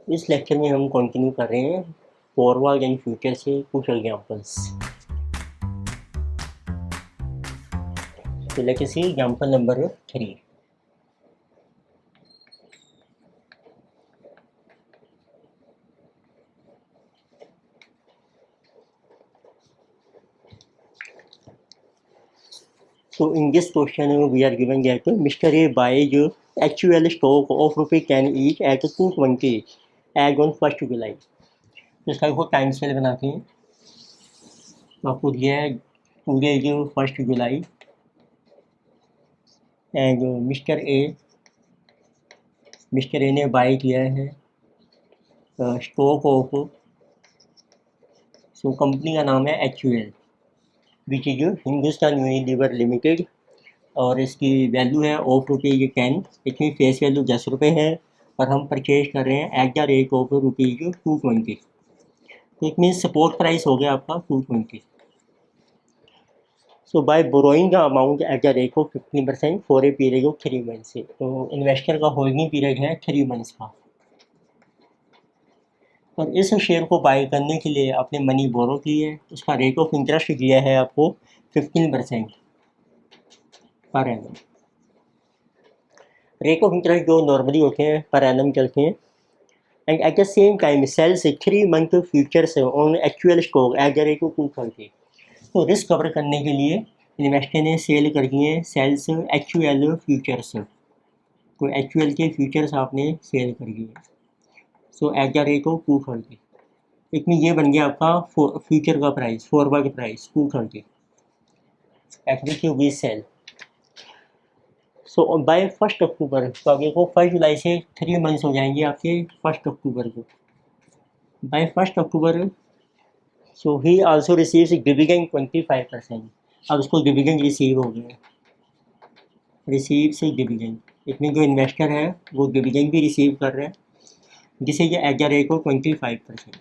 इस लेक्चर में हम कंटिन्यू कर रहे हैं फॉरवर्ड एंड फ्यूचर से कुछ एग्जांपल्स। तो let us see example number 3। So in this question we are given that Mr. A buys actual stock of ₹10 each at 220 as on 1st July। तो इसका वो टाइम स्केल बनाते हैं। तो आपको दिया है टुडे जो 1st July and mister A ने बाई किया है स्टॉक ऑफ, सो कंपनी का नाम है HUL which is Hindustan Unilever limited और इसकी वैल्यू है ऑफ ₹10। इसमें फेस वैल्यू ₹10 है और हम परचेज कर रहे हैं एट द रेट ऑफ ₹220। तो इट मीन्स सपोर्ट प्राइस हो गया आपका 220। So by borrowing the amount at the rate of 15% for a period of 3 months. तो इन्वेस्टर का होल्डिंग पीरियड है 3 मंथ्स का और इस शेयर को बाय करने के लिए आपने मनी बोरो की है। उसका रेट ऑफ इंटरेस्ट दिया है आपको 15% per annum. Rate of interest जो नॉर्मली होते हैं पर एनम चलते हैं and at the same time sells 3 month futures on actual stock at the rate of 230। तो रिस्क कवर करने के लिए इन्वेस्टर ने सेल कर दिए सेल्स एक्चुअल फ्यूचर्स। तो एक्चुअल के फ्यूचर्स आपने सेल कर दिए so at the rate of 230। इसमें ये बन गया आपका फ्यूचर का price, forward price 230 at which we sell. So by 1st October, तो आगे को 1 जुलाई से 3 मंथ्स हो जाएंगे आपके 1 अक्टूबर को। By 1 October so he also receives dividend 25%। अब उसको डिविडेंड रिसीव हो गया, रिसीव से डिविडेंड। इसमें जो इन्वेस्टर है वो डिविडेंड भी रिसीव कर रहे हैं जिसे ये एट द रेट ऑफ 25%।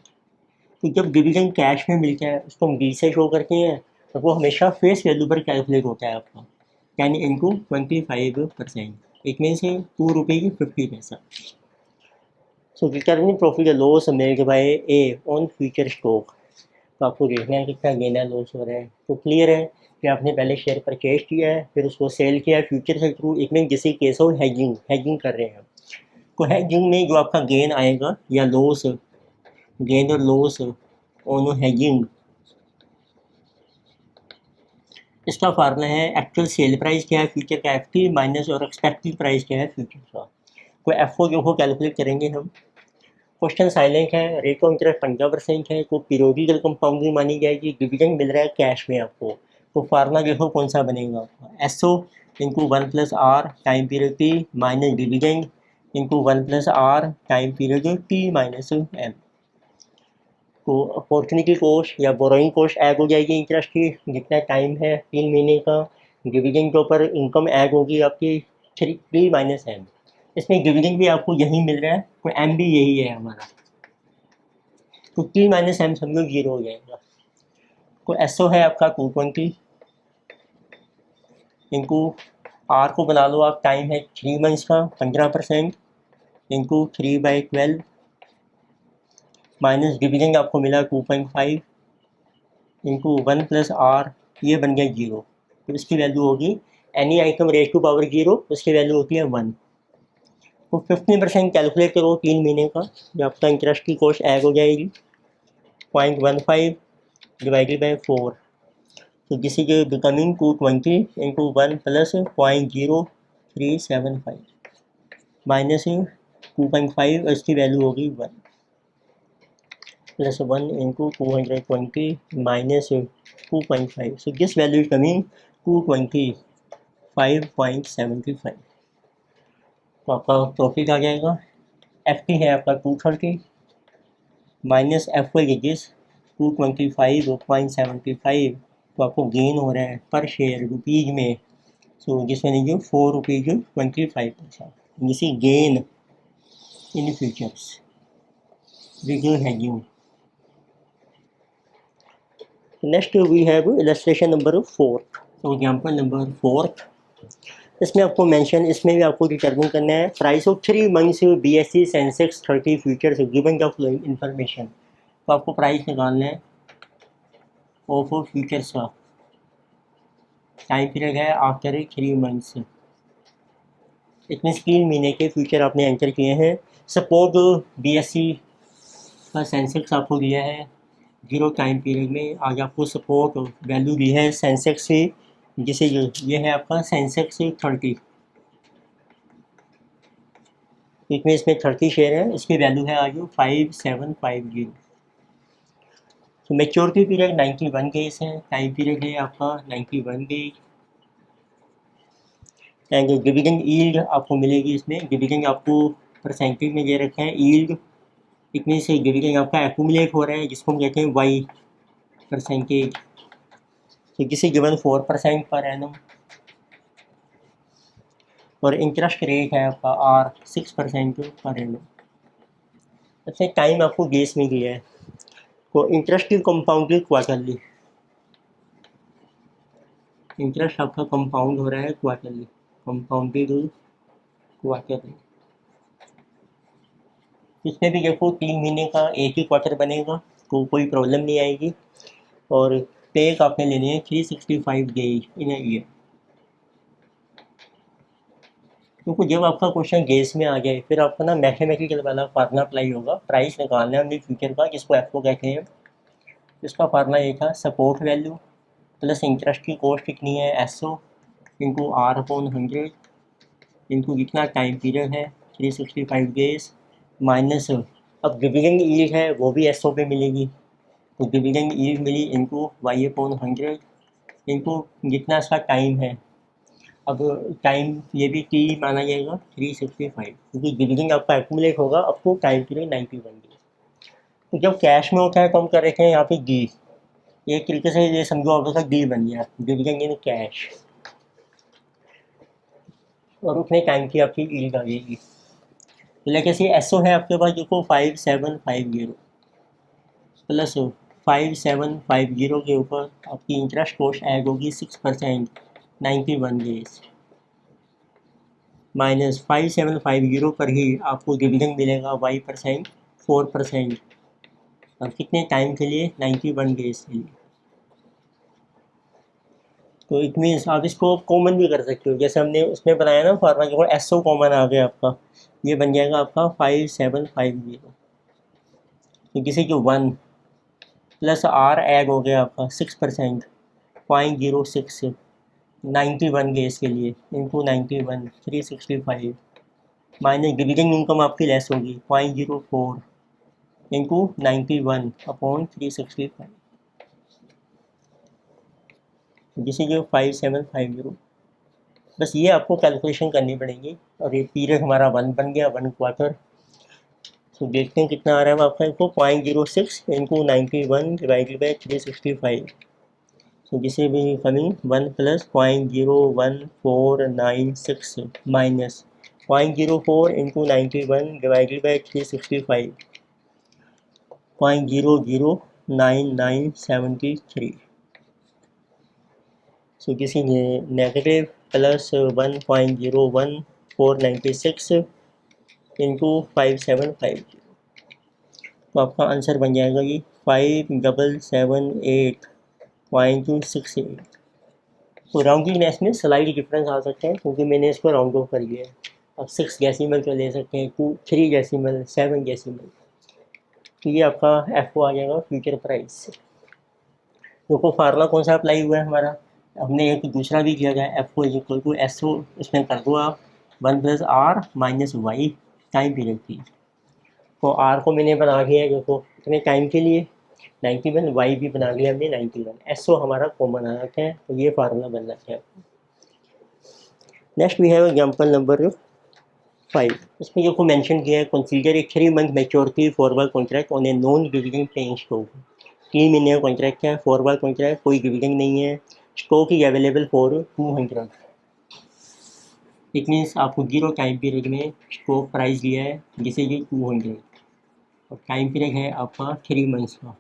तो जब डिविडेंड कैश में मिलता है उसको हम डी से शो करते हैं और वो हमेशा फेस वैल्यू पर कैलकुलेट होता है आपका 10 into 25%। It means ₹2.50। So returning profit loss made by A on future stock. तो आपको देखना है कितना गेन है लॉस हो रहा है। तो क्लियर है कि आपने पहले शेयर परचेज किया है फिर उसको सेल किया फ्यूचर के थ्रू। इसमें किसी केस हो हैगिंग कर रहे हैं। तो हैगिंग में जो आपका गेन आएगा या लॉस, गेन और लॉस ऑन हैगिंग, इसका फार्मूला है एक्चुअल सेल प्राइस क्या है फ्यूचर का FT माइनस और एक्सपेक्टेड प्राइस क्या है फ्यूचर का। तो FO जो हो कैलकुलेट करेंगे हम। क्वेश्चन साइलेंट है, रेट ऑफ इंटरेस्ट 15% है तो पीरियोडिकल कंपाउंडिंग मानी जाएगी। डिविडेंड मिल रहा है कैश में आपको। तो फार्मूला देखो कौन सा बनेगा आपका, SO into 1+R time period T minus dividend into 1+R time period T minus M। तो अपॉर्चुनिटी कॉस्ट या बोरोइंग कॉस्ट ऐड हो जाएगी इंटरेस्ट की, जितना टाइम है 3 महीने का। डिविडेंड के ऊपर इनकम ऐड होगी आपकी 3 माइनस M। इसमें डिविडेंड भी आपको यही मिल रहा है तो M भी यही है हमारा। तो 3 माइनस M समझो 0 हो जाएगा। तो SO है आपका 220 इंटू R को बना लो आप, टाइम है 3 मंथ्स का 15% इंटू 3/12 माइनस डिविडेंड आपको मिला 2.5 इंटू 1+R, ये बन गया 0। तो इसकी वैल्यू होगी any item raise to power 0, उसकी वैल्यू होती है 1। तो 15% कैलकुलेट करो 3 महीने का, जब आपका इंटरेस्ट की कॉस्ट ऐड हो जाएगी 0.15 डिवाइडेड बाई 4। तो this is becoming 220 into 1 plus 0.0375 minus 2.5, इसकी वैल्यू होगी 1 plus 1 into 220 minus 2.5। So this value is coming 225.75। तो आपका प्रॉफिट आ जाएगा। FT है आपका 230 माइनस FY इज 225.75। तो आपको गेन हो रहा है पर शेयर रुपीज़ में। सो जिसमें लीजिए ₹4.25। जिसे gain in futures with hedging. Next we have illustration number 4। तो एग्जांपल नंबर 4। इसमें आपको मेंशन, इसमें भी आपको डिटरमिन करना है price of 3 months BSE Sensex 30 futures given the following information. तो आपको प्राइस निकालना है ऑफ फ्यूचर्स का, टाइम पीरियड है आफ्टर 3 मंथ्स, इसमें 3 महीने के फ्यूचर आपने एंटर किए हैं। सपोज BSE का सेंसेक्स आपको दिया है 0 टाइम पीरियड में, आज आपको सपोर्ट वैल्यू दी है सेंसेक्स से, जिसे ये है आपका सेंसेक्स 30, इसमें 30 शेयर है, इसकी वैल्यू है आज 5750। तो मेच्योरिटी पीरियड 91 डेज है, टाइम पीरियड है आपका 91 डेज। एंड डिविडेंड यील्ड आपको मिलेगी, इसमें डिविडेंड आपको परसेंटेज में दे रखा है, यील्ड इतने से डिविडेंड आपका एक्यूमुलेट हो रहा है, जिसको हम कहते हैं वाई परसेंटेज, तो किसी गिवन 4% पर एनम, और इंटरेस्ट रेट है आपका आर 6% पर एनम। अच्छा, टाइम आपको बेस में दिया है, तो इंटरेस्ट की कंपाउंडेड क्वार्टरली, इंटरेस्ट आपका कंपाउंड हो रहा है क्वार्टरली, कंपाउंडेड क्वार्टरली। इसमें भी देखो 3 महीने का एक ही क्वार्टर बनेगा, तो कोई प्रॉब्लम नहीं आएगी। और पे आपने लेने हैं 365 डेज इन अ ईयर, क्योंकि जब आपका क्वेश्चन गेस में आ जाए फिर आपका ना मैथमेटिकल वाला फार्मूला अप्लाई होगा, प्राइस निकालना है हमने फ्यूचर का, जिसको एफ को कहते हैं। इसका फार्मूला ये था, सपोर्ट वैल्यू प्लस इंटरेस्ट की कॉस्ट कितनी है SO into r upon 100 into जितना टाइम पीरियड है 365 डेज, माइनस अब डिविडेंड यील्ड है वो भी SO पे मिलेगी, तो डिविडेंड यील्ड मिली इंटू वाई अपॉन 100 इंटू जितना इसका टाइम है। अब टाइम ये भी टी माना जाएगा 365, क्योंकि डिविडेंड आपका एक्यूमुलेट होगा up to time period 91 days. तो जब कैश में होता है तो हम कर रहे हैं यहाँ पे डी, एक तरीके से ये समझो आपका डी बन गया, डिविडेंड इन कैश, और उतने टाइम की आपकी यील्ड आ जाएगी। तो लेकिन से एसओ है आपके पास देखो 5750 प्लस 5750 के ऊपर आपकी इंटरेस्ट कॉस्ट ऐड होगी 6% 91 डेज, माइनस 5750 पर ही आपको डिविडेंड मिलेगा y% 4%, और कितने टाइम के लिए 91 डेज के लिए। तो इट मीन्स आप इसको कॉमन भी कर सकते हो, जैसे हमने उसमें बनाया ना फार्मा के एस ओ कॉमन आ गया आपका, ये बन जाएगा आपका 5750, तो किसी जो 1 प्लस आर ऐड हो गया आपका 6% 0.06 91 डेज के लिए इंटू 91 365, माइनस डिविडेंड इनकम आपकी लेस होगी 0.04 इंटू 91 अपॉन 365, जिसे जो 5750। बस ये आपको कैलकुलेशन करनी पड़ेगी, और ये पीरियड हमारा 1 बन गया, 1 क्वार्टर। तो देखते हैं कितना आ रहा है आपका, इसको 0.06 इंटू 91 डिवाइडेड बाई 365, तो जिसे भी coming 1 plus 0.01496 minus 0.04 into 91 divided by 365 0.009973, so किसी ने नेगेटिव प्लस 1.01496 इंटू 5750, तो आपका आंसर बन जाएगा ये 5778.68। तो राउंडिंगनेस में स्लाइड डिफरेंस आ सकता है, क्योंकि मैंने इसको राउंड ऑफ कर दिया है। अब 6 डेसिमल का ले सकते हैं, 3 डेसिमल, 7 डेसिमल, तो ये आपका एफ आ जाएगा फ्यूचर प्राइस। देखो फार्मूला कौन सा अप्लाई हुआ है हमारा, हमने एक दूसरा भी किया गया, F O is equal to S O, इसमें कर दो आप 1 plus r minus y time period की। तो आर को मैंने बना लिया है देखो इतने टाइम के लिए 91, वाई भी बना लिया हमने 91, एस ओ हमारा कॉमन आ रखा है, तो ये फार्मूला बन रखा है। Next we have example number 5। इसमें देखो मेंशन किया है, consider a 3 month maturity forward contract on a non dividend paying stock. 3 महीने का कॉन्ट्रैक्ट है, फॉरवर्ड कॉन्ट्रैक्ट, कोई डिविडेंड नहीं है, stock is available for 200, it means आपको 0 टाइम पीरियड में स्टॉक प्राइस दिया है जिसे ये 200, और टाइम पीरियड है आपका 3 मंथ्स का,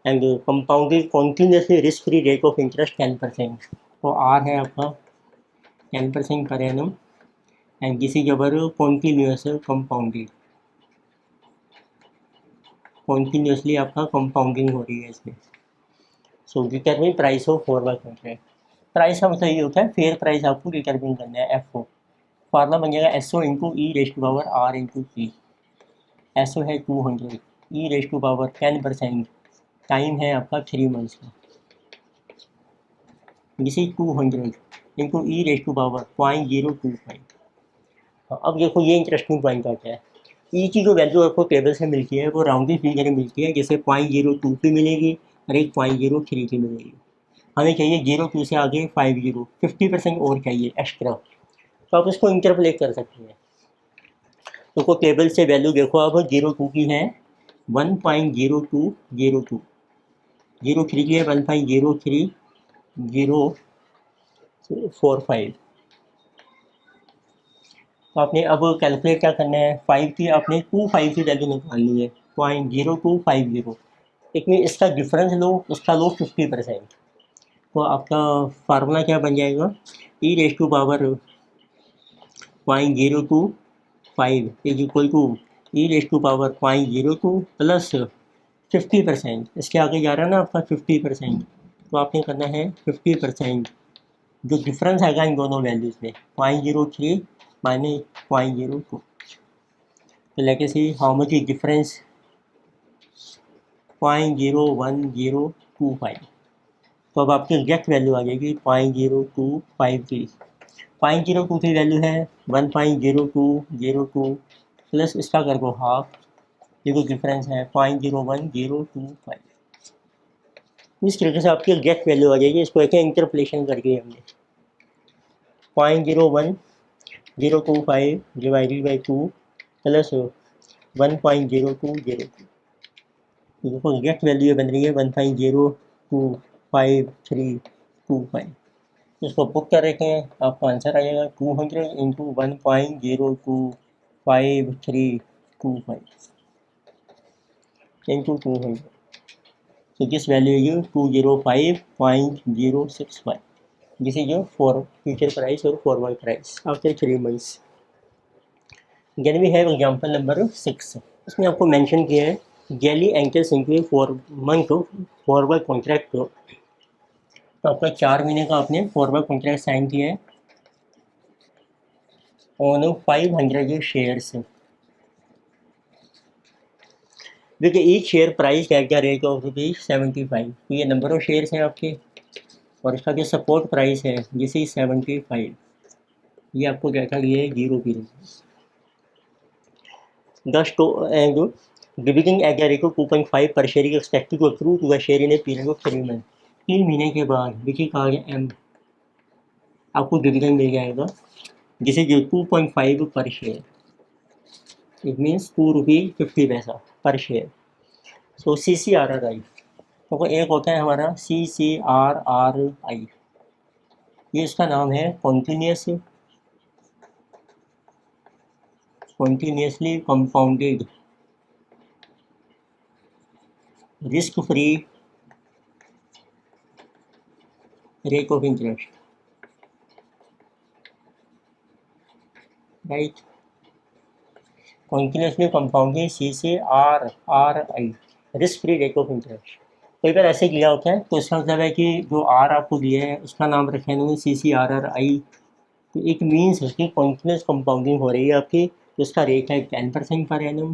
and compounded continuously risk free rate of interest 10%। तो आर है आपका 10% पर annum and this is our continuous compounding, continuously आपका कंपाउंडिंग हो रही है इसमें। So determine price of forward contract, price का मतलब ये होता है फेयर प्राइस आपको डिटरमिन करना है। एफ ओ फार्मूला बन जाएगा S O into E raise to power r into t. S O है 200, e raise to power 10%, time है आपका 3 मंथ्स का, this is 200 into E raise to power 0.025। अब देखो ये इंटरेस्टिंग पॉइंट आता है, ई की जो वैल्यू आपको टेबल से मिलती है वो राउंडेड फिगर में मिलती है, जैसे 0.02 की मिलेगी और एक 0.03 की मिलेगी। हमें चाहिए 02 से आगे 50, 50% और चाहिए एक्स्ट्रा, तो आप इसको इंटरप्लेट कर सकते हैं। तो को टेबल से वैल्यू देखो अब 02 की है 1.0202, 03 की है 1.03045। तो आपने अब कैलकुलेट क्या करना है, 5 की आपने 25 की वैल्यू निकालनी है 0.0250, लेकिन इसका डिफरेंस लो, उसका लो 50%। तो आपका फार्मूला क्या बन जाएगा, E raise to power 0.025 is equal to E raise to power 0.02 plus 50%, इसके आगे जा रहा है ना आपका 50%, तो आपने करना है 50% जो डिफरेंस आएगा इन दोनों वैल्यूज़ में 0.03 माइनस 0.02। तो लेके see how much is difference 0.01025। तो अब आपकी एग्जैक्ट वैल्यू आ जाएगी 0.0253। 0.02 की वैल्यू है 1.0202 प्लस इसका कर दो हाफ, ये जो डिफरेंस है 0.01025। इस तरीके से आपकी एग्जैक्ट वैल्यू आ जाएगी। इसको एक इंटरपोलेशन करके हमने 0.01025 डिवाइडेड बाई 2 प्लस 1.0202, देखो एग्जैक्ट वैल्यू बन रही है 1.02535। इसको पुट कर रखे हैं, आपको आंसर आ जाएगा 200 into 1.02535 into 200। So this value is 205.065. This is your for future price or forward price after 3 months. Then we have example number 6. इसमें आपको मेंशन किया है गैली enters into 4 month forward contract. तो आपका 4 महीने का आपने फॉरवर्ड कॉन्ट्रैक्ट साइन किया है ऑन 500 शेयर्स। देखिए ईच शेयर प्राइस क्या रेट ऑफ ₹75। तो ये नंबर ऑफ शेयर्स हैं आपके, और इसका जो सपोर्ट प्राइस है जिसे 75, ये आपको क्या लिए है 0 की। And dividend at the rate of 2.5 per share is expected to accrue to the share in a period of 3 month. 3 महीने के बाद देखिए कहा गया एम आपको डिविडेंड मिल जाएगा, जिसे जो 2.5 पर शेयर, इट मीन्स ₹2.50 पर शेयर। सो CCRRI, तो एक होता है हमारा CCRRI, ये इसका नाम है continuously compounded risk free rate of interest, right. Continuously compounded CCRRI risk free rate of interest. कई बार ऐसे किया होता है, तो इसका मतलब है कि जो आर आपको दिया है उसका नाम रखे हैं CCRRI, तो एक मीन्स उसकी कॉन्टिन्यूस कंपाउंडिंग हो रही है आपकी, तो इसका रेट है 10% पर एनम।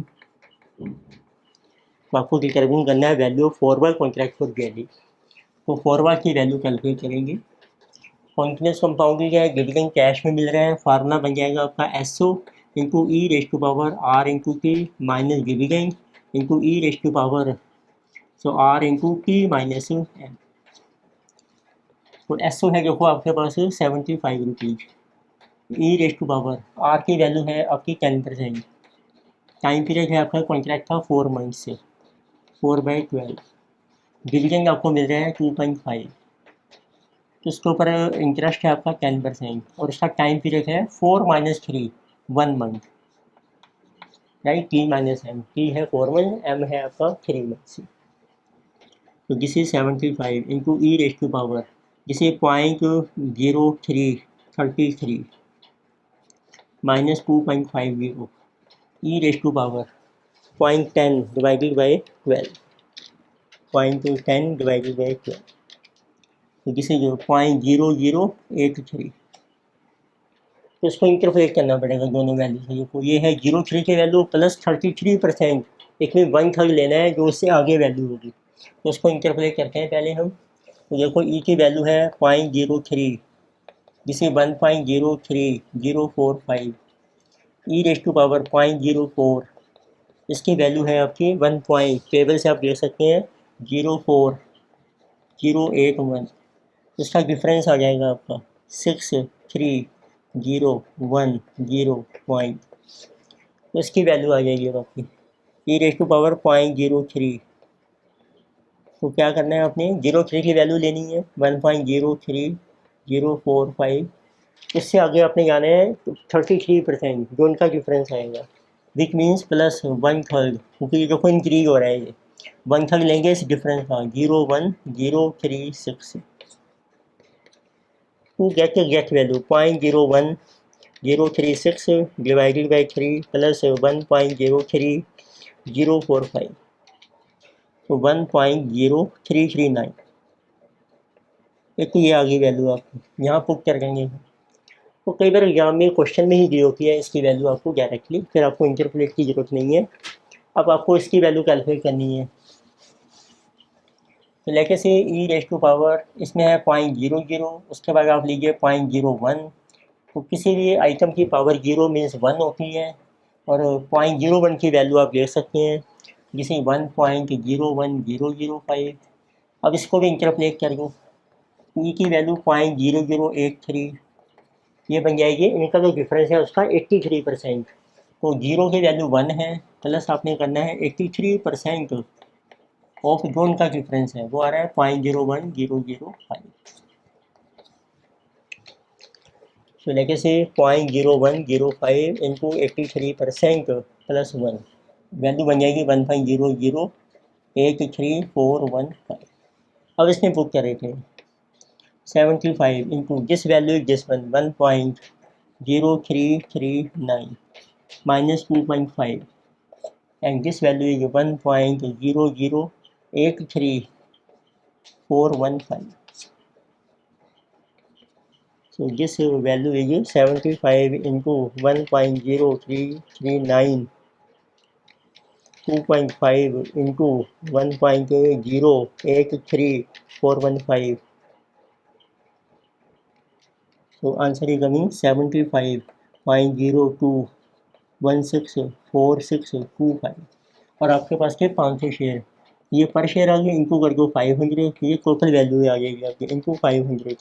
तो आपको डिटरमिन करना है value of forward contract for गैली। तो फॉरवर्ड की वैल्यू कैलकुलेट करेंगे। कॉन्टिन्यूस कंपाउंडिंग है, डिविडेंड कैश में मिल रहा है, फार्मूला बन जाएगा आपका SO into E raise to power R into T minus dividend into E raise to power R into T minus M। तो SO है देखो आपके पास 75 rupees, E raise to power R की वैल्यू है आपकी 10%, टाइम पीरियड है आपका कॉन्ट्रैक्ट का 4 मंथ से 4/12, डिविडेंड आपको मिल रहा है 2.5, तो इसके ऊपर इंटरेस्ट है आपका 10%, और इसका टाइम पीरियड है 4 - 3 1 month, right. T minus M, T है 4 मंथ, M है आपका 3 मंथ। तो this is 75 into E raise to power, जिसे 0.03 33 minus 2.50 e raise to power 0.10 divided by 12 0.10 divided by 12 तो दिस इज 0.0083 तो इसको इंटरपोलेट करना पड़ेगा दोनों वैल्यू को। ये है 03 की वैल्यू प्लस 33%, इसमें 1/3 लेना है जो उससे आगे वैल्यू होगी, तो उसको इंटरपोलेट करते हैं पहले हम। तो देखो ई की वैल्यू है 0.03, जिसे 1.03045 ई रेज टू पावर 0.04, इसकी वैल्यू है आपकी 1 पॉइंट, टेबल से आप देख सकते हैं 04081, इसका डिफरेंस आ जाएगा आपका 6301 पॉइंट, तो इसकी वैल्यू आ जाएगी आपकी ई रेज टू पावर 0.03। तो क्या करना है आपने 03 की वैल्यू लेनी है 1.03045, इससे आगे आपने जाना है 33% जो उनका डिफरेंस आएगा, विच मीन्स प्लस 1/3, क्योंकि देखो इंक्रीज हो रहा है ये 1/3 लेंगे इस डिफरेंस का 01036 to get exact value 0.01036 divided by 3 plus 1.03045 तो 1.0339, एक तो ये आ गई वैल्यू आपकी, यहाँ पुट कर देंगे। तो कई बार एग्जाम में क्वेश्चन में ही दी होती है इसकी वैल्यू आपको डायरेक्टली, फिर आपको इंटरपोलेट की जरूरत नहीं है। अब आपको इसकी वैल्यू कैलकुलेट करनी है, तो लेके से ई रेज टू पावर इसमें है 0.00, उसके बाद आप लीजिए 0.01, तो किसी भी आइटम की पावर 0 मीन्स 1 होती है, और 0.01 की वैल्यू आप ले सकते हैं, जिसे 1.01005। अब इसको भी इंटरपोलेट कर दो, ई की वैल्यू 0.0083, ये बन जाएगी, इनका जो डिफरेंस है उसका 83%, तो 0 की वैल्यू 1 है, प्लस आपने करना है 83% ऑफ जो उनका डिफरेंस है वो आ रहा है 0.01005। तो लेके से 0.0105 इंटू 83% प्लस 1, वैल्यू बन जाएगी 1.0083415। अब इसमें पुट कर रहे थे 75 into this value is this one 1.0339 minus 2.5 and this value is 1.0083415. So this value is 75 into 1.0339 2.5 into 1.0834415. So answer is coming 75.02164625, और आपके पास थे 500 शेयर, ये पर शेयर आ गया, इनको कर दो 500, ये टोटल वैल्यू आ जाएगी आपकी इनको 500,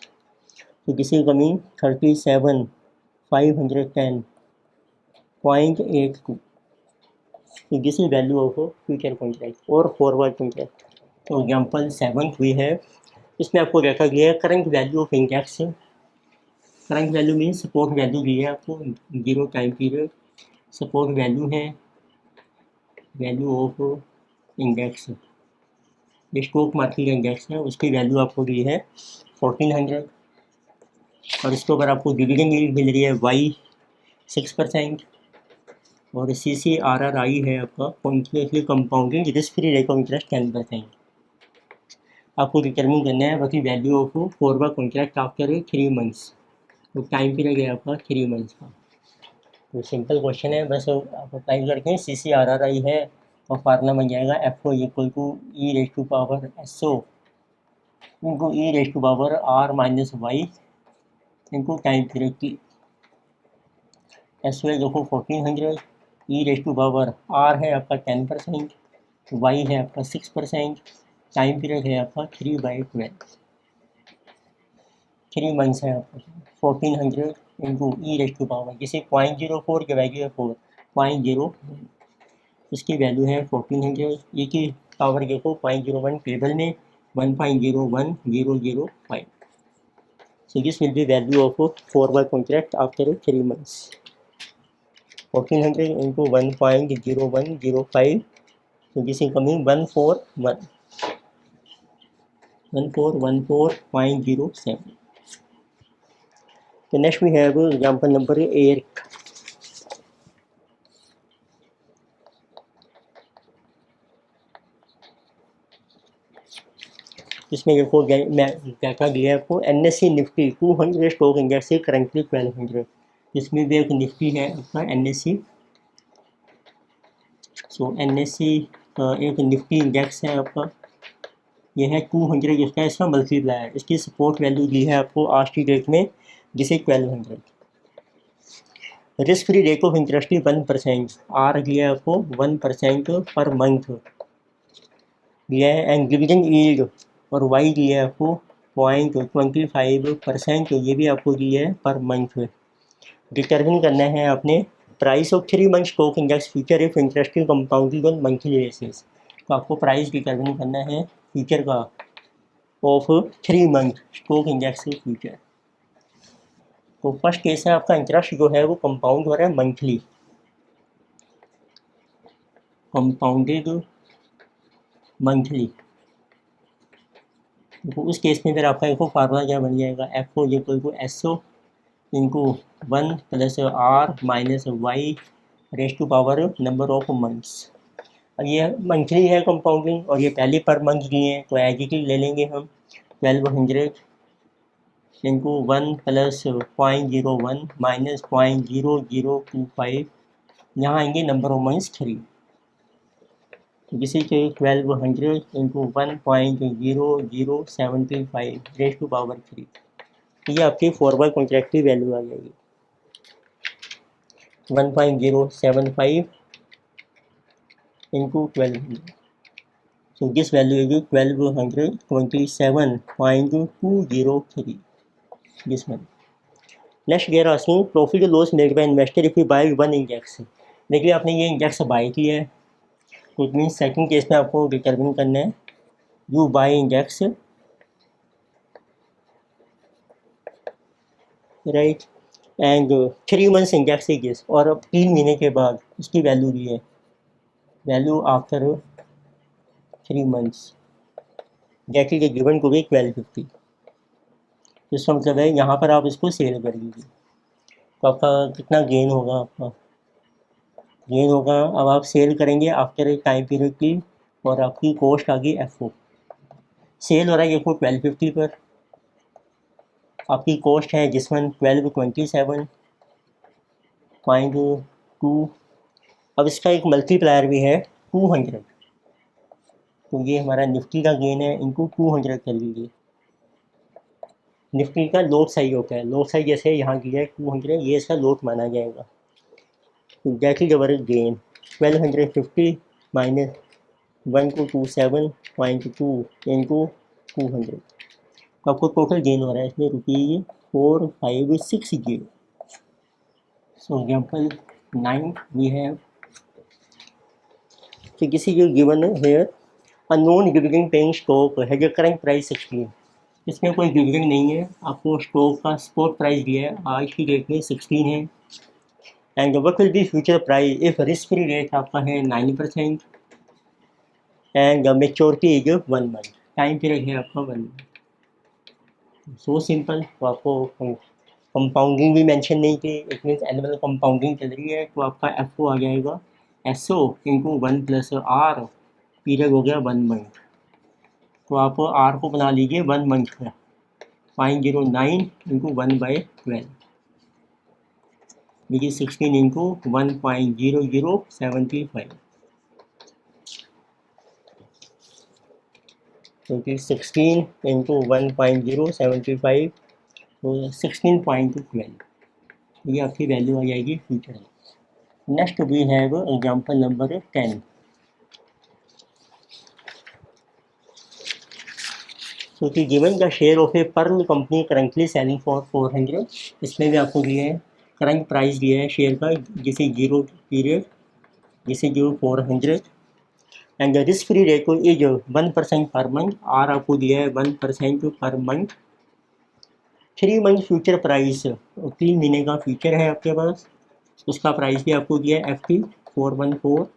तो दिस इज कमिंग 37,510.82, तो this is value of future contract और फॉरवर्ड कॉन्ट्रैक्ट। तो एग्जाम्पल 7 हुई है, इसमें आपको देखा गया है current value of index, current value mean support value दी है आपको 0 टाइम पीरियड, सपोर्ट वैल्यू है value of index, stock market index है उसकी वैल्यू आपको दी है 1400, और इसके ऊपर आपको डिविडेंड यील्ड मिल रही है वाई 6%, और CCRRI है आपका continuously compounding risk free rate of interest 10%। आपको डिटरमिन करना है बाकी value of forward contract after 3 months, तो टाइम पीरियड है आपका 3 मंथ्स का। तो सिंपल क्वेश्चन है, बस आप अप्लाई करके CCRRI है और फार्मूला बन जाएगा FO equal to e raise to power SO into e raise to power R minus y into time period की। SO देखो 1400, e raise to power R है आपका 10%, वाई है आपका 6%, टाइम पीरियड है आपका 3/12, 3 मंथ्स है आपका। 1400 into e raise to power, जिसे 0.04 के वैल्यू है 4 0.0, इसकी वैल्यू है 1400, ई की पावर देखो 0.01 टेबल में 1.01005। So this will be value of forward contract after 3 months. 1400 into 1.0105, so this is coming 1414.07. तो next we have example number 8। इसमें देखो मैं क्या क्या दिया है आपको, NSE निफ्टी 200 स्टॉक इंडेक्स है करंटली 1200। इसमें भी एक निफ्टी है आपका NSE। सो NSE एक निफ्टी इंडेक्स है आपका, ये है 200 जिसका इसका मल्टीप्लायर, इसकी सपोर्ट वैल्यू दी है आपको आज की डेट में जिसे 1200। Risk free rate of interest 1%, r दिया है आपको 1% पर मंथ दिया है, एंड डिविडेंड यील्ड और वाई दिया है आपको 0.25%, ये भी आपको दिया है पर मंथ। डिटर्मिन करना है आपने price of 3 month stock index future if interest compounded on monthly basis. तो आपको प्राइस डिटर्मिन करना है फ्यूचर का of 3 month stock index future. तो फर्स्ट केस है आपका इंटरेस्ट जो है वो कंपाउंड हो रहा है मंथली, कंपाउंडेड मंथली। तो उस केस में फिर आपका एक फार्मूला क्या बन जाएगा, FO equal to SO into 1 plus R minus y raise to power number of months. अब ये मंथली है कंपाउंडिंग और ये पहले पर मंथ दिए हैं, तो एडिटिव ले लेंगे हम 1200 इंटू 1 प्लस 0.01 माइनस 0.0025, यहाँ आएंगे नंबर ऑफ मंथ्स 3, जिसे के 1200 इंटू 1.0075 रेस टू पावर 3, ये आपकी फॉरवर्ड कॉन्ट्रैक्टिव वैल्यू आ जाएगी 1.075 into 1200। So this value is 1227.203 this one. Next we are asking profit or loss made by investor if you buy one index। देखिए आपने ये index by किया है, तो इट मीन सेकंड केस में आपको डिटर्मिन करना है you by index right, and 3 months index है और अब 3 महीने के बाद इसकी वैल्यू दी है, value after 3 months that is given to be 1250। इसका मतलब है यहाँ पर आप इसको सेल कर दीजिए, तो आपका कितना गेन होगा, आपका गेन होगा, अब आप सेल करेंगे आफ्टर ए टाइम पीरियड की, और आपकी कॉस्ट आ गई FO। सेल हो रहा है ये 1250 पर, आपकी कॉस्ट है जिस वन 1227.2। अब इसका एक मल्टीप्लायर भी है 200, तो ये हमारा निफ्टी का गेन है, इनको 200 कर लीजिए। निफ्टी का लोट साइज होता है, लोट साइज जैसे यहाँ दिया है 200, ये इसका लोट माना जाएगा। तो that is our gain 1250 minus 1227.2 into 200, तो आपको टोटल गेन हो रहा है इसमें ₹4560। सो एग्जाम्पल 9 वी हैव, तो किसी जो given here a non dividend paying stock है जो करंट प्राइस 16, इसमें कोई डिविडेंड नहीं है, आपको स्टॉक का स्पॉट प्राइस दिया है आज की डेट में 16 है, and what will be future price if risk free rate आपका है 9% and maturity is 1 month, time period है आपका 1 मंथ। So simple. तो आपको कंपाउंडिंग भी मेंशन नहीं की, इट मीन्स एनुअल कंपाउंडिंग चल रही है, तो आपका FO आ जाएगा SO into 1 plus R, period हो गया 1 मंथ, तो आप R को बना लीजिए 1 मंथ का 0.09 इंटू 1/12, देखिए 16 इंटू 1.0075, क्योंकि 16 इंटू 1.075 तो 16.12, ये आपकी वैल्यू आ जाएगी फ्यूचर में। Next we have example number 10। So कि given the share of a pearl company currently selling for 400, इसमें भी आपको दिया है करंट प्राइस दिया है शेयर का जिसे 0 पीरियड जिसे 400, and the risk free rate is 1% पर मंथ, आर आपको दिया है 1% पर मंथ। 3 मंथ फ्यूचर प्राइस, 3 महीने का फ्यूचर है आपके पास, उसका प्राइस भी आपको दिया है FT 414।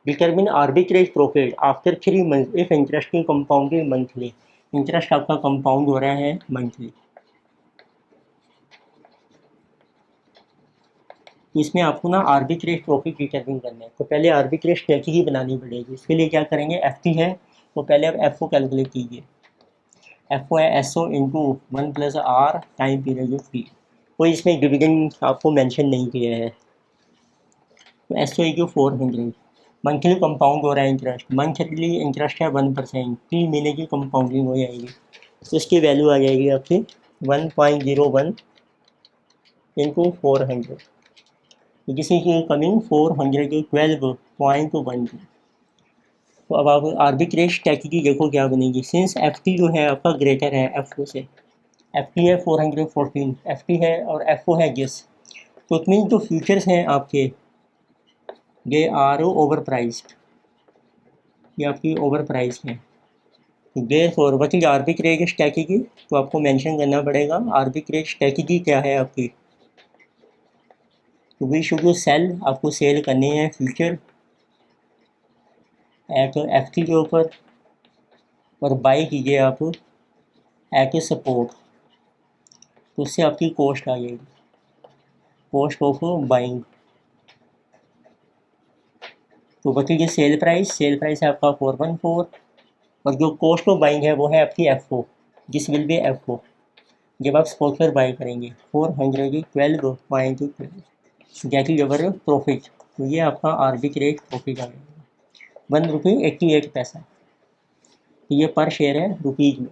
Determine arbitrage profit after 3 month if interest compounding monthly, interest आपका कंपाउंड हो रहा है मंथली। तो इसमें आपको ना आर्बिट्रेज प्रॉफिट डिटरमिन करना है। तो पहले आर्बिट्रेज स्ट्रेटजी बनानी पड़ेगी। इसके लिए क्या करेंगे, एफ है तो पहले आप एफ कैलकुलेट कीजिए। एफ है S O into 1+r time period of T. कोई इसमें डिविडेंड आपको मेंशन नहीं किया है। तो S O equal 400। Monthly compound हो रहा है इंटरेस्ट, मंथली इंटरेस्ट है 1%, 3 महीने की कंपाउंडिंग हो जाएगी। तो इसकी वैल्यू आ जाएगी आपकी 1.01 इंटू 400, किसी की कमिंग 412.12। तो अब आप आर्बिट्रेज स्ट्रैटेजी देखो क्या बनेगी। सिंस एफ टी जो है आपका ग्रेटर है एफ ओ से, एफ टी है 414, एफ टी है और एफ ओ है गेस, तो इट मीन जो फ्यूचर्स हैं आपके दे आर ओवर प्राइस्ड, ये आपकी ओवर प्राइस है। दे फॉर बची आर्बिट्रेज स्ट्रैटेजी, तो आपको मेंशन करना पड़ेगा आर्बिट्रेज स्ट्रैटेजी क्या है आपकी। तो वी शुड सेल, आपको सेल करने हैं फ्यूचर एट एफ टी के ऊपर, और बाई कीजिए आप एट ए सपोर्ट। तो उससे आपकी कॉस्ट आ जाएगी, कॉस्ट ऑफ बाइंग। तो बचेगी सेल प्राइस है आपका 414, और जो कॉस्ट ऑफ बाइंग है वो है आपकी एफ ओ, जिस विल बी एफ ओ जब आप स्पॉट पर बाई करेंगे 412.12 दैट इज अवर प्रॉफिट। तो ये आपका आर्बिट्रेज प्रॉफिट आ गया ₹1.88। तो ये पर शेयर है रुपीज़ में।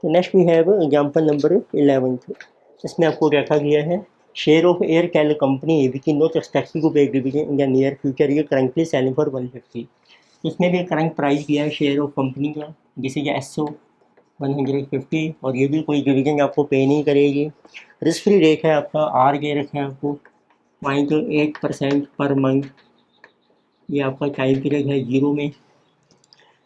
तो next we have example number 11। इसमें आपको देखा गया है share of Airtel company which is not expected to pay dividend in the near future, ये करंटली सेलिंग फॉर 150। इसमें भी करंट प्राइस दिया है शेयर ऑफ कंपनी का, जिसे कि एसओ 150, और ये भी कोई डिविडेंड आपको पे नहीं करेगी। रिस्क फ्री रेट है आपका आर के रखा है आपको 0.8% पर मंथ। ये आपका टाइम पीरियड है 0 में।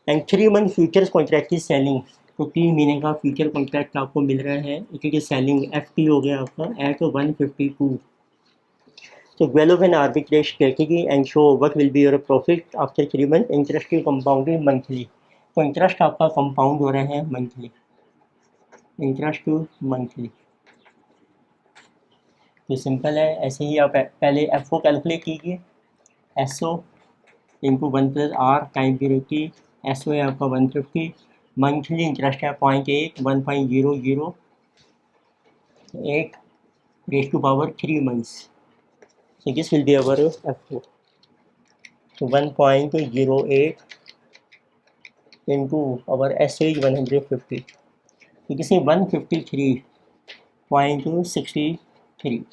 एंड 3 मंथ फ्यूचर्स कॉन्ट्रैक्ट की सेलिंग, तो 3 महीने का फ्यूचर कॉन्ट्रैक्ट आपको मिल रहा है, क्योंकि सेलिंग एफ टी हो गया आपका एट 152। तो develop an arbitrage strategy and show what will be your profit after 3 months. Interest की कंपाउंडिंग मंथली, तो इंटरेस्ट आपका कंपाउंड हो रहा है मंथली, इंटरेस्ट मंथली। तो सिंपल है, ऐसे ही आप पहले एफ ओ कैलकुलेट कीजिए, S O into 1+r time period की, एस ओ है आपका 150, मंथली इंटरेस्ट है 0.8 1.008 raise to power 3 months. So this will be our F4. So 1.08 into our SA is 150. So this is 153.63.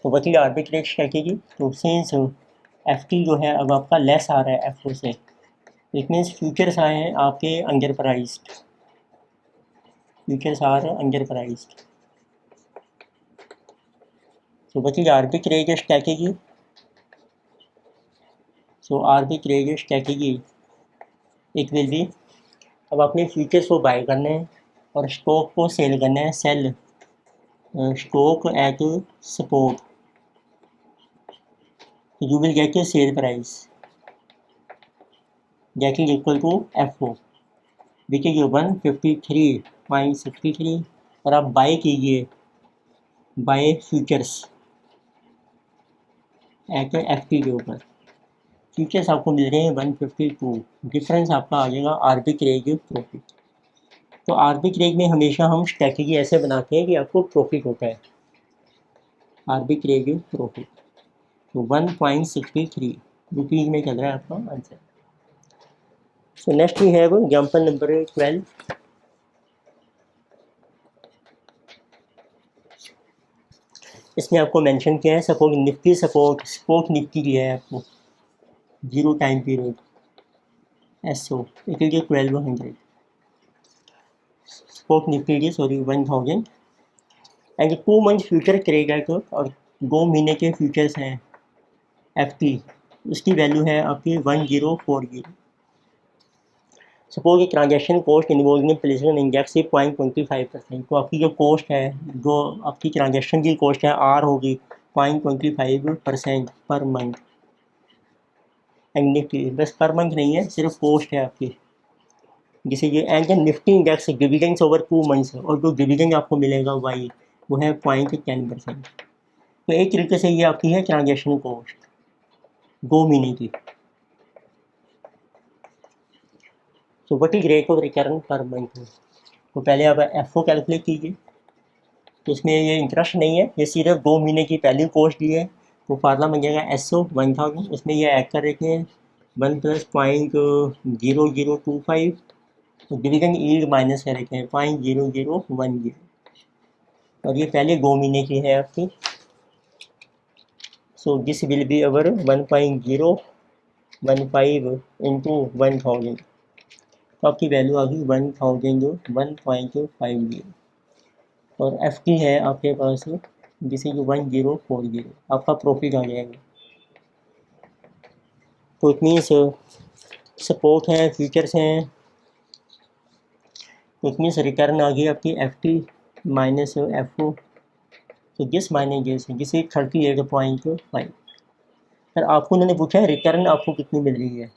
तो बची arbitrage strategy. तो since F T जो है अब आपका लेस आ रहा है एफ ओ से, इट मीन्स फ्यूचर्स आए हैं आपके under priced, futures are under priced. तो बची arbitrage strategy. So arbitrage strategy it will be, अब अपने फ्यूचर्स को बाय करना है और स्टॉक को सेल करना है, sell stock at spot. You will get a sell price that is equal to F O which is 153.63, और आप बाय कीजिए buy futures at F T के ऊपर। फ्यूचर्स आपको मिल रहे हैं 152, डिफरेंस आपका आ जाएगा आर्बिट्रेज प्रॉफिट। तो आर्बिट्रेज में हमेशा हम स्ट्रैटेजी ऐसे बनाते हैं कि आपको प्रॉफिट होता है, आर्बिट्रेज प्रॉफिट। तो 1.63 रुपीज़ में चल रहा है आपका answer. So next we have example number 12। इसमें आपको मेंशन किया है सपोर्ट निफ्टी, सपोर्ट निफ्टी दिया है आपको 0 time period, S O it is 1200, spot Nifty की सॉरी 1000, एंड 2 मंथ फ्यूचर करेगा तो, और 2 महीने के फ्यूचर्स हैं एफ टी, उसकी वैल्यू है आपकी 1040। सपोज कि transaction cost involve in placement index से 0.25%, तो आपकी जो कॉस्ट है, जो आपकी ट्रांजेक्शन की कॉस्ट है आर होगी 0.25% पर मंथ। एंड निफ्टी बस पर मंथ नहीं है, सिर्फ कॉस्ट है आपकी, जिसे ये and Nifty index dividends over 2 months, और जो डिविडेंड आपको मिलेगा वाई वो है 0.10%। तो एक तरीके से ये आपकी है ट्रांजेक्शन कॉस्ट 2 महीने की। तो what is rate of return per month. तो पहले आप एफ ओ कैलकुलेट कीजिए। तो इसमें ये इंटरेस्ट नहीं है, ये सिर्फ 2 महीने की पहली कॉस्ट दी है। तो फार्मूला बन जाएगा एस ओ 1000, इसमें ये ऐड कर रखे हैं 1 + 0.0025, तो डिविडेंड यील्ड माइनस कर रखे हैं 0.0010, और ये पहले 2 महीने की है आपकी। So this will be our 1.015 into 1000, तो आपकी वैल्यू आ गई 1,001.50, और एफ की है आपके पास जिसे कि 1040, आपका प्रॉफिट आ जाएगा। तो इट मीन्स सपोर्ट है, फ्यूचर्स हैं, तो इट मीन्स रिटर्न आ गई आपकी F T minus F O, तो जिस मायने जिसे 38.5। सर आपको उन्होंने पूछा है रिटर्न आपको कितनी मिल रही है।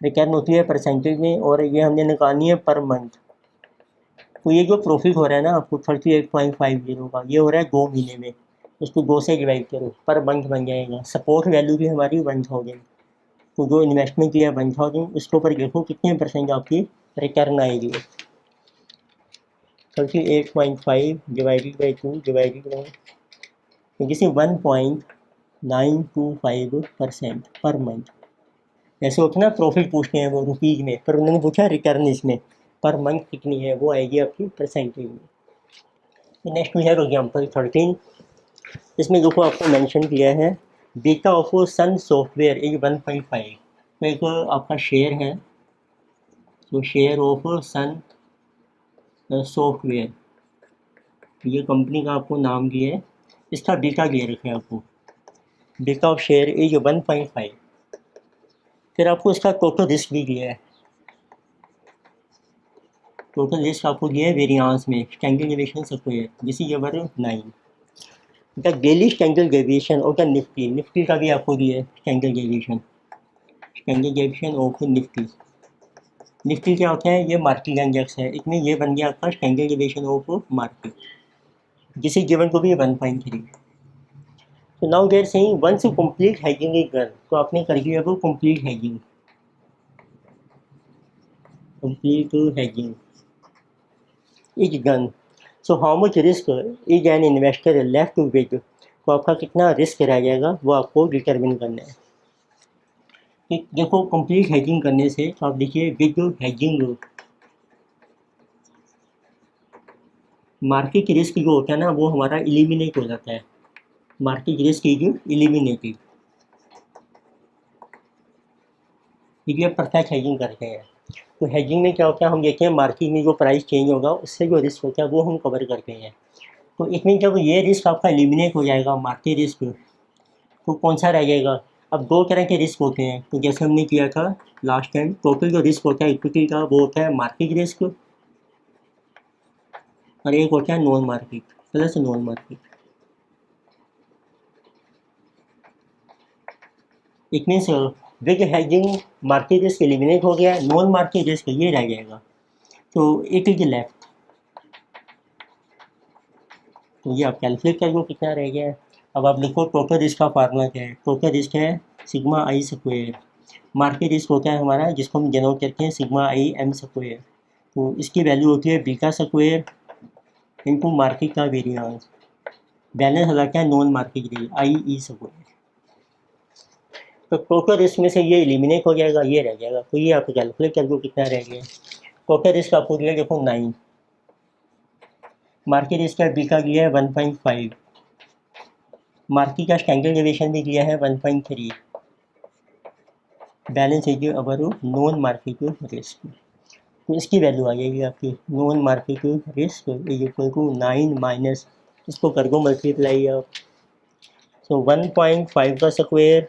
रिटर्न होती है परसेंटेज में, और ये हमने निकालनी है पर मंथ। तो ये जो प्रॉफिट हो रहा है ना आपको 38.50 का, ये हो रहा है 2 महीने में, उसको 2 से डिवाइड करो, पर मंथ बन जाएगा। सपोर्ट वैल्यू भी हमारी 1000, तो जो इन्वेस्टमेंट किया है 1000, उसके ऊपर देखो कितने % आपकी रिटर्न आएगी। 38.5 डिवाइडेड बाई 2 डिवाइडेड बाई, जैसे 1.925% पर मंथ। ऐसे होता है ना, प्रॉफिट पूछते हैं वो रुपीज़ में, पर उन्होंने पूछा रिटर्न इसमें पर मंथ कितनी है, वो आएगी आपकी परसेंटेज में। नेक्स्ट वी हैव एग्जांपल 13, इसमें देखो आपको मेंशन किया है beta of Sun Software is 1.5। तो एक आपका शेयर है, तो शेयर ऑफ सन सॉफ्टवेयर, ये कंपनी का आपको नाम दिया है, इसका बीटा दे रखे हैं आपको, बीटा ऑफ शेयर इज 1.5। फिर आपको इसका टोटल रिस्क भी दिया है, टोटल रिस्क आपको दिया है वेरियांस में standard deviation square, this is our 9। The daily standard deviation of the Nifty, Nifty का भी आपको दिया है standard deviation of Nifty. Nifty क्या होता है, ये मार्केट इंडेक्स है, इसमें ये बन गया आपका स्टैंडर्ड डेविएशन ऑफ मार्केट, जिसे गिवन को भी 1.3। तो now they're saying once you complete hedging is done, तो आपने कर दिया वो complete hedging, is done. So how much risk is an investor left with, तो आपका कितना रिस्क रह जाएगा वो आपको डिटरमिन करना है। कि देखो कंप्लीट हेजिंग करने से, तो आप देखिए विद हेजिंग मार्केट रिस्क जो होता है ना वो हमारा एलिमिनेट हो जाता है, मार्केट रिस्क इज एलिमिनेटेड, ये परफेक्ट हेजिंग करते हैं। तो हेजिंग में क्या होता है, हम देखते हैं मार्केट में जो प्राइस चेंज होगा उससे जो रिस्क होता है वो हम कवर करते हैं। तो इसमें जब ये रिस्क आपका एलिमिनेट हो जाएगा मार्केट रिस्क, तो कौन सा रह जाएगा। अब 2 तरह के रिस्क होते हैं, तो जैसे हमने किया था लास्ट टाइम, टोटल जो रिस्क होता है इक्विटी का वो होता है मार्केट रिस्क, और एक होता है non market plus non market. It means with hedging market risk eliminate हो गया, नॉन मार्केट रिस्क ये रह जाएगा, तो इट इज लेफ्ट। तो ये आप कैलकुलेट कर लो कितना रह गया है। अब आप लिखो टोटल रिस्क का फार्मूला क्या है, टोटल रिस्क है सिग्मा आई स्क्वायर, मार्केट रिस्क होता है हमारा जिसको हम जनरल करते हैं सिग्मा आई एम स्क्वायर, तो इसकी वैल्यू होती है बीटा स्क्वायर इनटू मार्केट का वेरिएंस, बैलेंस हो जाता है non market risk I E square. तो टोटल रिस्क में से ये एलिमिनेट हो जाएगा, ये रह जाएगा, तो ये आप कैलकुलेट कर लो कितना रह गया। टोटल रिस्क आपको दिया देखो 9, मार्केट रिस्क का बीटा दिया है 1.5, मार्केट का स्टैंडर्ड डेविएशन भी दिया है 1.3, बैलेंस है जो अवर नॉन मार्केट रिस्क, तो इसकी वैल्यू आ जाएगी आपकी non market risk is equal to 9 minus, इसको कर दो मल्टीप्लाई आप, सो 1.5 का स्क्वायर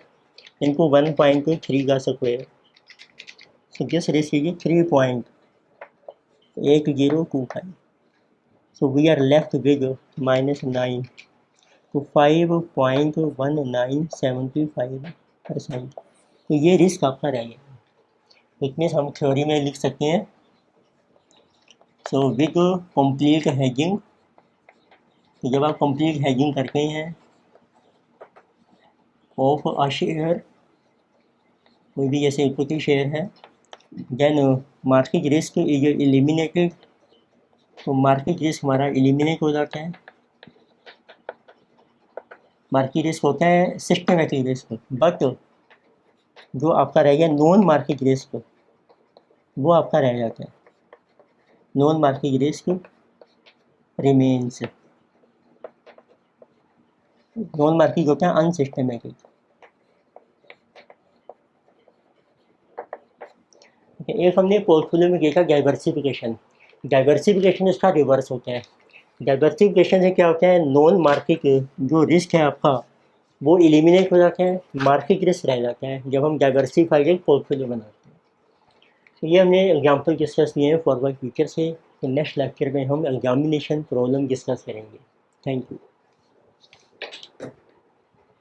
इंटू 1.3 का square, so this risk is 3.8025, so we are left with -9, तो 5.1975%, तो ये रिस्क आपका रह गया। इट मीन्स हम थ्योरी में लिख सकते हैं, सो विद कंप्लीट हेजिंग, तो जब आप कंप्लीट हेजिंग करते हैं ऑफ अ शेयर, कोई भी जैसे इक्विटी शेयर है, then market risk is eliminated, तो मार्केट रिस्क हमारा एलिमिनेट हो जाता है। मार्केट रिस्क होता है सिस्टमेटिक रिस्क, बट जो आपका रह गया नॉन मार्केट रिस्क, वो आपका रह जाता है, non market risk remains. Non market होता है अनसिस्टमेटिक। एक हमने पोर्टफोलियो में देखा डाइवर्सिफिकेशन, डाइवर्सिफिकेशन इसका रिवर्स होता है। डाइवर्सिफिकेशन से क्या होता है, नॉन मार्केट जो रिस्क है आपका वो एलिमिनेट हो जाता है, मार्केट रिस्क रह जाता है जब हम डाइवर्सिफाइड पोर्टफोलियो बनाते हैं। तो ये हमने एग्जाम्पल डिस्कस किए हैं फॉरवर्ड फ्यूचर से। तो नेक्स्ट लेक्चर में हम एग्जामिनेशन प्रॉब्लम डिस्कस करेंगे। Thank you.